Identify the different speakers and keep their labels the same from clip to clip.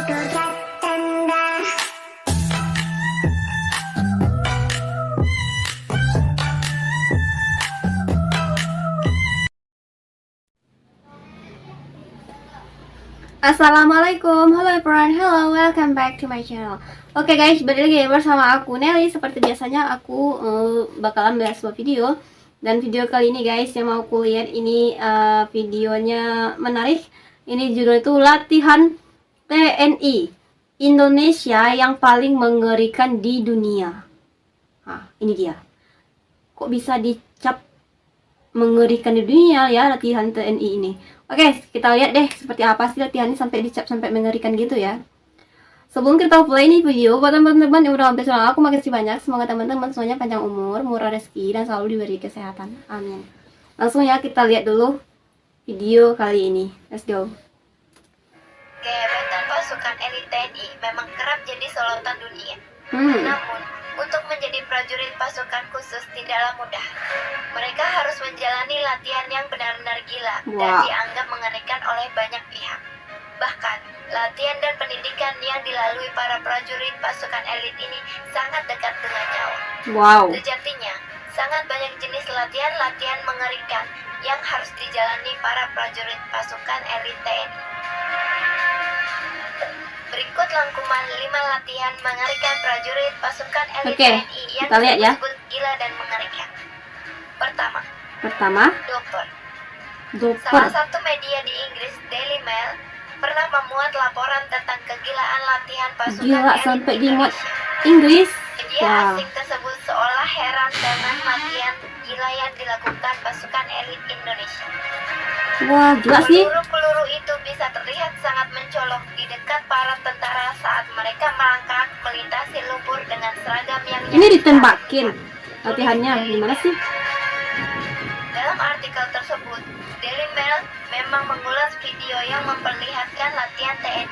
Speaker 1: Assalamualaikum, halo everyone, hello, welcome back to my channel. Oke guys, balik lagi bersama aku Nelly. Seperti biasanya aku bakalan bahas sebuah video. Dan video kali ini guys, yang mau aku lihat ini videonya menarik. Ini judul itu latihan TNI Indonesia yang paling mengerikan di dunia. Nah, ini dia. Kok bisa dicap mengerikan di dunia ya latihan TNI ini? Oke, kita lihat deh seperti apa sih latihan ini sampai dicap sampai mengerikan gitu ya. Sebelum kita play ini video, buat teman-teman yang udah hampir channel aku, makasih banyak. Semoga teman-teman semuanya panjang umur, murah rezeki, dan selalu diberi kesehatan. Amin. Langsung ya kita lihat dulu video kali ini. Let's go.
Speaker 2: Kehebatan pasukan elit TNI memang kerap jadi sorotan dunia. Namun, untuk menjadi prajurit pasukan khusus tidaklah mudah. Mereka harus menjalani latihan yang benar-benar gila dan dianggap mengerikan oleh banyak pihak. Bahkan, latihan dan pendidikan yang dilalui para prajurit pasukan elit ini sangat dekat dengan nyawa. Sejatinya, sangat banyak jenis latihan-latihan mengerikan yang harus dijalani para prajurit pasukan elit TNI. Berikut rangkuman 5 latihan mengerikan prajurit pasukan elit TNI yang disebut gila dan mengerikan. Pertama, Doper. Salah satu media di Inggris, Daily Mail, pernah memuat laporan tentang kegilaan latihan pasukan elit Indonesia.
Speaker 1: Inggris.
Speaker 2: Media asing tersebut seolah heran dengan latihan gila yang dilakukan pasukan elit Indonesia.
Speaker 1: Wah, gila sih.
Speaker 2: Peluru-peluru itu bisa terlihat sangat mencolok di dekat para tentara saat mereka merangkak melintasi lumpur dengan seragam yang
Speaker 1: ini ditembakin. Latihannya gimana sih?
Speaker 2: Dalam artikel tersebut, Daily Mail memang mengulas video yang memperlihatkan latihan TNI.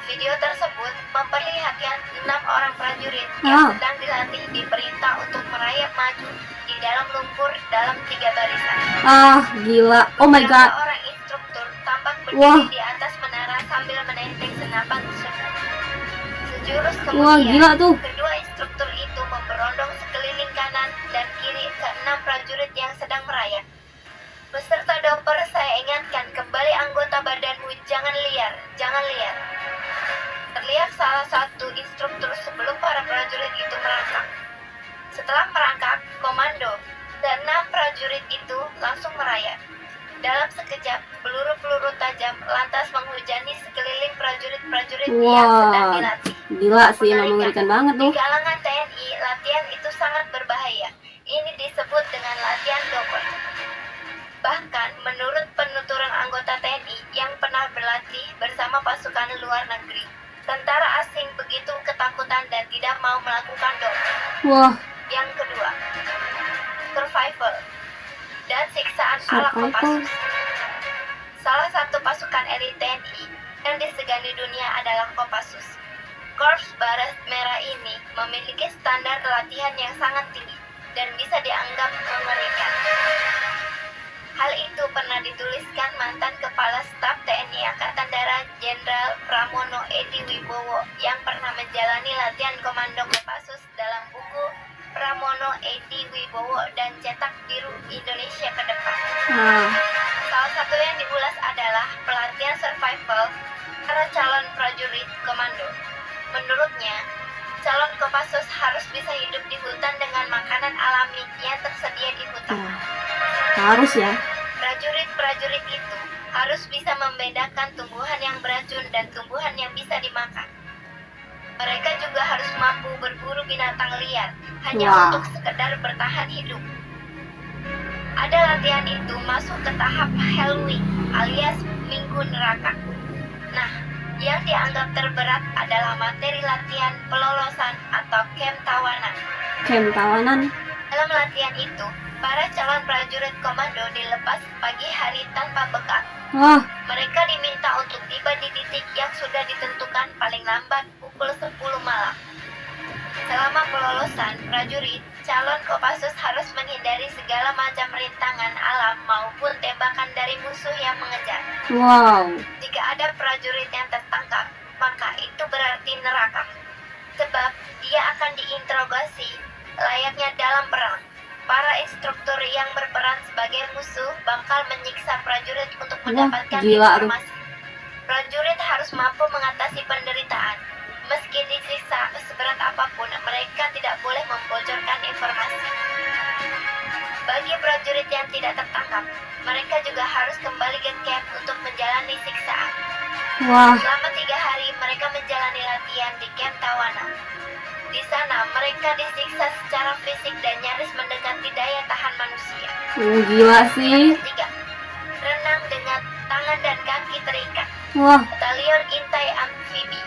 Speaker 2: Video tersebut memperlihatkan 6 orang prajurit yang sedang dilatih diperintah untuk merayap maju di dalam lumpur dalam 3 barisan.
Speaker 1: Gila. Oh my god.
Speaker 2: Orang instruktur tampak berdiri di atas menara sambil menenteng senapan tersebut. Sejurus kemudian,
Speaker 1: gila tuh.
Speaker 2: kedua instruktur itu memberondong sekeliling kanan dan kiri ke 6 prajurit yang sedang merayap. Beserta Doper, saya ingatkan kembali anggota badanmu, jangan liar, jangan liar. Terlihat salah satu instruktur sebelum para prajurit itu merangkak. Setelah merangkak, komando dan 6 prajurit itu langsung merayap. Dalam sekejap, peluru-peluru tajam lantas menghujani sekeliling prajurit-prajurit yang sedang dilatih.
Speaker 1: Gila sih, emang mengerikan banget tuh.
Speaker 2: Di kalangan TNI, latihan itu sangat berbahaya. Ini disebut dengan latihan Doper. Bahkan, menurut penuturan anggota TNI yang pernah berlatih bersama pasukan luar negeri, tentara asing begitu ketakutan dan tidak mau melakukan Doper. Yang kedua, survival dan siksaan ala Kopassus. Salah satu pasukan elit TNI yang disegani dunia adalah Kopassus. Korps Baret Merah ini memiliki standar latihan yang sangat tinggi dan bisa dianggap mengerikan. Hal itu pernah dituliskan mantan Kepala Staf TNI Angkatan Darat Jenderal Pramono Edi Wibowo yang pernah menjalani latihan komando Kopassus dalam buku Pramono Edi Wibowo dan Cetak Biru Indonesia ke depan. Salah satu yang diulas adalah pelatihan survival para calon prajurit komando. Menurutnya, calon Kopassus harus bisa hidup di hutan dengan makanan alami yang tersedia di hutan.
Speaker 1: Harus ya.
Speaker 2: Prajurit-prajurit itu harus bisa membedakan tumbuhan yang beracun dan tumbuhan yang bisa dimakan. Mereka juga harus mampu berburu binatang liar hanya untuk sekedar bertahan hidup. Ada latihan itu masuk ke tahap Hellweek alias Minggu Neraka. Nah, yang dianggap terberat adalah materi latihan pelolosan atau camp tawanan.
Speaker 1: Camp tawanan?
Speaker 2: Dalam latihan itu, para calon prajurit komando dilepas pagi hari tanpa bekal. Mereka diminta untuk tiba di titik yang sudah ditentukan paling lambat pukul 10 malam. Selama pelolosan, prajurit calon Kopassus harus menghindari segala macam rintangan alam maupun tembakan dari musuh yang mengejar.
Speaker 1: Wow.
Speaker 2: Jika ada prajurit yang tertangkap, maka itu berarti neraka. Sebab dia akan diinterogasi layaknya dalam perang. Para instruktur yang berperan sebagai musuh bakal menyiksa prajurit untuk mendapatkan
Speaker 1: gila tuh.
Speaker 2: informasi. Prajurit harus mampu mengatasi penderitaan. Meski disiksa seberat apapun, mereka tidak boleh membocorkan informasi. Bagi prajurit yang tidak tertangkap, mereka juga harus kembali ke camp untuk menjalani siksaan.
Speaker 1: Wah.
Speaker 2: Selama 3 hari mereka menjalani latihan di camp Tawana. Di sana mereka disiksa secara fisik dan nyaris mendekati daya tahan manusia.
Speaker 1: Gila sih.
Speaker 2: Yang ketiga, renang dengan tangan dan kaki terikat.
Speaker 1: Wah.
Speaker 2: Batalion Intai Amfibi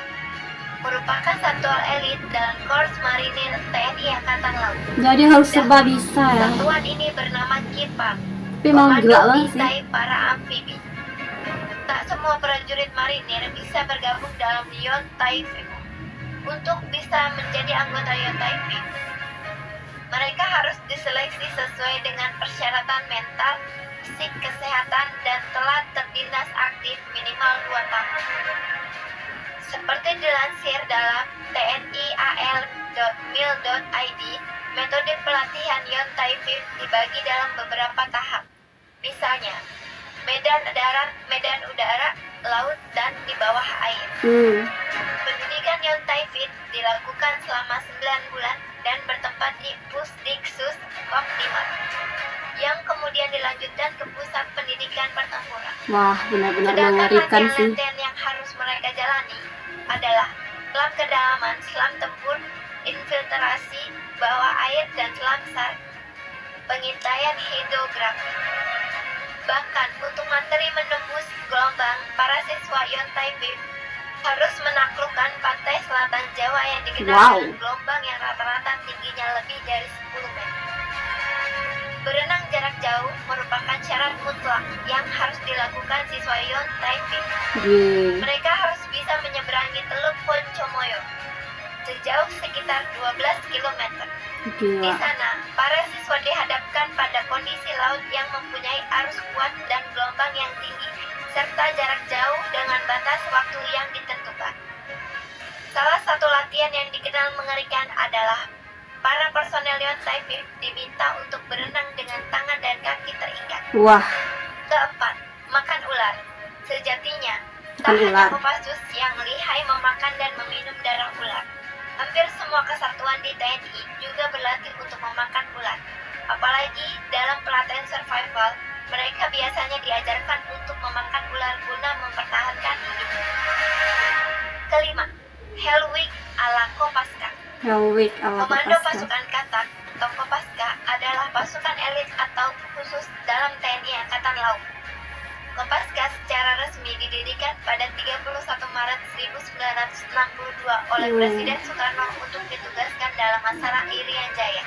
Speaker 2: merupakan satuan elit dalam Korps Marinir TNI Angkatan Laut.
Speaker 1: Jadi harus serba bisa ya.
Speaker 2: Satuan ini bernama Kirpan,
Speaker 1: Tapi emang
Speaker 2: Komando
Speaker 1: gila banget sih.
Speaker 2: Intai para amfibi. Tak semua prajurit marinir bisa bergabung dalam Yontai Fibu. Untuk bisa menjadi anggota Yontai Fibu, mereka harus diseleksi sesuai dengan persyaratan mental, fisik, kesehatan, dan telah terdinas aktif minimal 2 tahun. Seperti dilansir dalam tnial.mil.id, metode pelatihan Yontai Fibu dibagi dalam beberapa tahap. Misalnya, medan darat, medan udara, laut, dan di bawah air. Pendidikan Yontai Fit dilakukan selama 9 bulan dan bertempat di Pusdiksus Koptimar, yang kemudian dilanjutkan ke Pusat Pendidikan Pertempuran.
Speaker 1: Wah, benar-benar
Speaker 2: Sedangkan
Speaker 1: mengerikan sih.
Speaker 2: latihan-latihan yang harus mereka jalani adalah selam kedalaman, selam tempur, infiltrasi bawah air, dan selam SAR, pengintaian hidrografi. Bahkan untuk materi menembus gelombang, para siswa Yontai Fit harus menaklukkan pantai selatan Jawa yang dikenal dengan gelombang yang rata-rata tingginya lebih dari 10 meter. Berenang jarak jauh merupakan syarat mutlak yang harus dilakukan siswa Yontai Fit. Mereka harus bisa menyeberangi Teluk Poncomoyo sejauh sekitar 12 km. Di sana, para siswa dihadapkan pada kondisi laut yang mempunyai arus kuat dan gelombang yang tinggi, serta jarak jauh dengan batas waktu yang ditentukan. Salah satu latihan yang dikenal mengerikan adalah para personel Yontai Fit diminta untuk berenang dengan tangan dan kaki terikat.
Speaker 1: Wah.
Speaker 2: Keempat, makan ular. Sejatinya, tak hanya Kopassus yang lihai memakan dan meminum darah ular. Hampir semua kesatuan di TNI juga berlatih untuk memakan ular. Apalagi dalam pelatihan survival, mereka biasanya diajarkan untuk memakan ular guna mempertahankan hidup. Kelima, Hell Week ala Kopaska.
Speaker 1: Hellweek ala
Speaker 2: Komando
Speaker 1: Kopaska.
Speaker 2: Pasukan Katak atau Kopaska adalah pasukan elit atau khusus dalam TNI Angkatan Laut. Kopaska secara resmi didirikan pada 31 Maret 1962 oleh Presiden Soekarno untuk ditugaskan dalam Masalah Irian Jaya.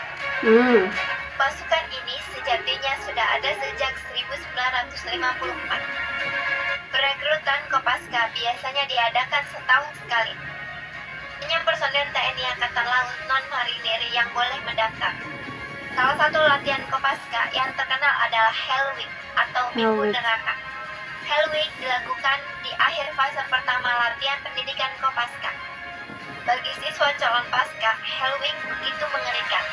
Speaker 2: Pasukan ini sejatinya sudah ada sejak 1954. Perekrutan Kopaska biasanya diadakan setahun sekali. Hanya personel TNI Angkatan Laut non-marinir yang boleh mendaftar. Salah satu latihan Kopaska yang terkenal adalah Hell Week atau Minggu Neraka. Hell Week dilakukan di akhir fase pertama latihan pendidikan Kopaska. Bagi siswa calon Paska, Hell Week begitu mengerikan.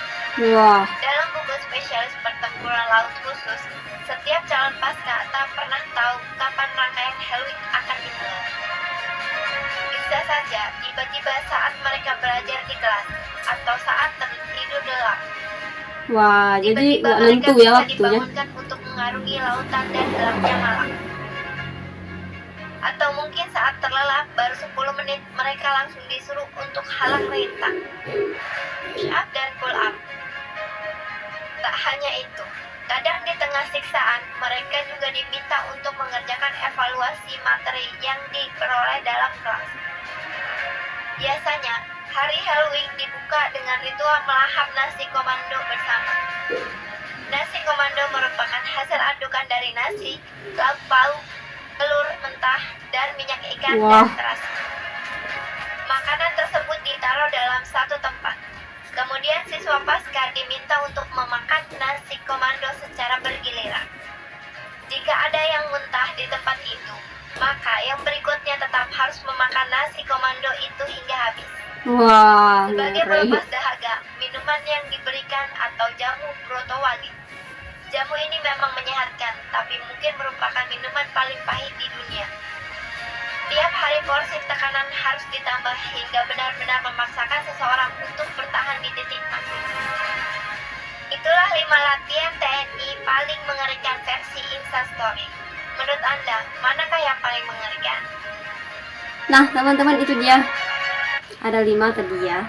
Speaker 1: Wah.
Speaker 2: Dalam buku spesialis pertempuran laut khusus, setiap calon Paska tak pernah tahu kapan rangkaian Hell Week akan dimulai. Bisa saja tiba-tiba saat mereka belajar di kelas atau saat tertidur lelap.
Speaker 1: Wah, jadi
Speaker 2: Tiba-tiba
Speaker 1: nggak
Speaker 2: mereka
Speaker 1: nentu ya
Speaker 2: bisa
Speaker 1: waktunya.
Speaker 2: dibangunkan untuk mengarungi lautan dan gelapnya malam. Atau mungkin saat terlelap baru 10 menit mereka langsung disuruh untuk halang rintang, push up dan pull up. Tak hanya itu, kadang di tengah siksaan mereka juga diminta untuk mengerjakan evaluasi materi yang diperoleh dalam kelas. Biasanya, hari Halloween dibuka dengan ritual melahap nasi komando bersama. Nasi komando merupakan hasil adukan dari nasi, lauk pauk, telur mentah, dan minyak ikan dan terasi. Makanan tersebut ditaruh dalam satu tempat. Kemudian siswa Paskar diminta untuk memakan nasi komando secara bergiliran. Jika ada yang muntah di tempat itu, maka yang berikutnya tetap harus memakan nasi komando itu hingga habis.
Speaker 1: Wah,
Speaker 2: Sebagai
Speaker 1: ngeri.
Speaker 2: pelepas dahaga, minuman yang diberikan atau jamu brotowali. Jamu ini memang menyehatkan, tapi mungkin merupakan minuman paling pahit di dunia. Tiap hari porsi tekanan harus ditambah hingga benar-benar memaksakan seseorang untuk bertahan di titik mati. Itulah 5 latihan TNI paling mengerikan versi Instastory. Menurut Anda, manakah yang paling mengerikan?
Speaker 1: Nah, teman-teman, itu dia. Ada 5 tadi ya.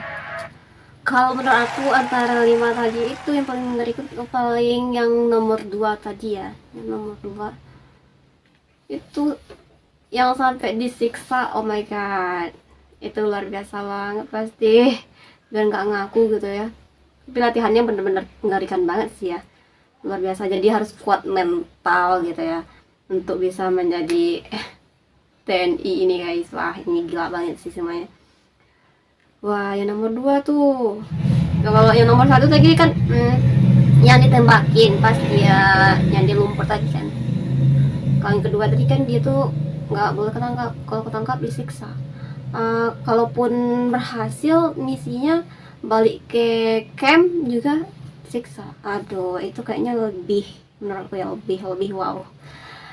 Speaker 1: Kalau menurut aku antara 5 tadi itu yang paling mengerikan, paling yang nomor 2 tadi ya. Yang nomor 2 itu yang sampai disiksa. Oh my god, itu luar biasa banget pasti. Dan nggak ngaku gitu ya. Tapi latihannya bener-bener mengerikan banget sih ya, luar biasa. Jadi harus kuat mental gitu ya untuk bisa menjadi TNI ini guys. Wah, ini gila banget sih semuanya. Wah, yang nomor 2 tuh. Nah, kalau yang nomor 1 tadi kan yang ditembakin pas dia yang di lumpur tadi kan. Kalau yang kedua tadi kan dia tuh nggak boleh ketangkap. Kalau ketangkap disiksa. Kalaupun berhasil misinya balik ke camp juga siksa. Aduh, itu kayaknya lebih, menurutku ya, lebih wow.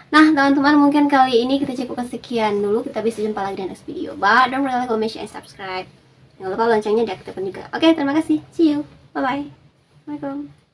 Speaker 1: Nah, teman-teman, mungkin kali ini kita cukup sekian dulu. Kita bisa jumpa lagi di next video. But don't forget to comment, share, and subscribe. Jangan lupa loncengnya diaktifkan juga. Oke, terima kasih. See you. Bye bye. Assalamualaikum.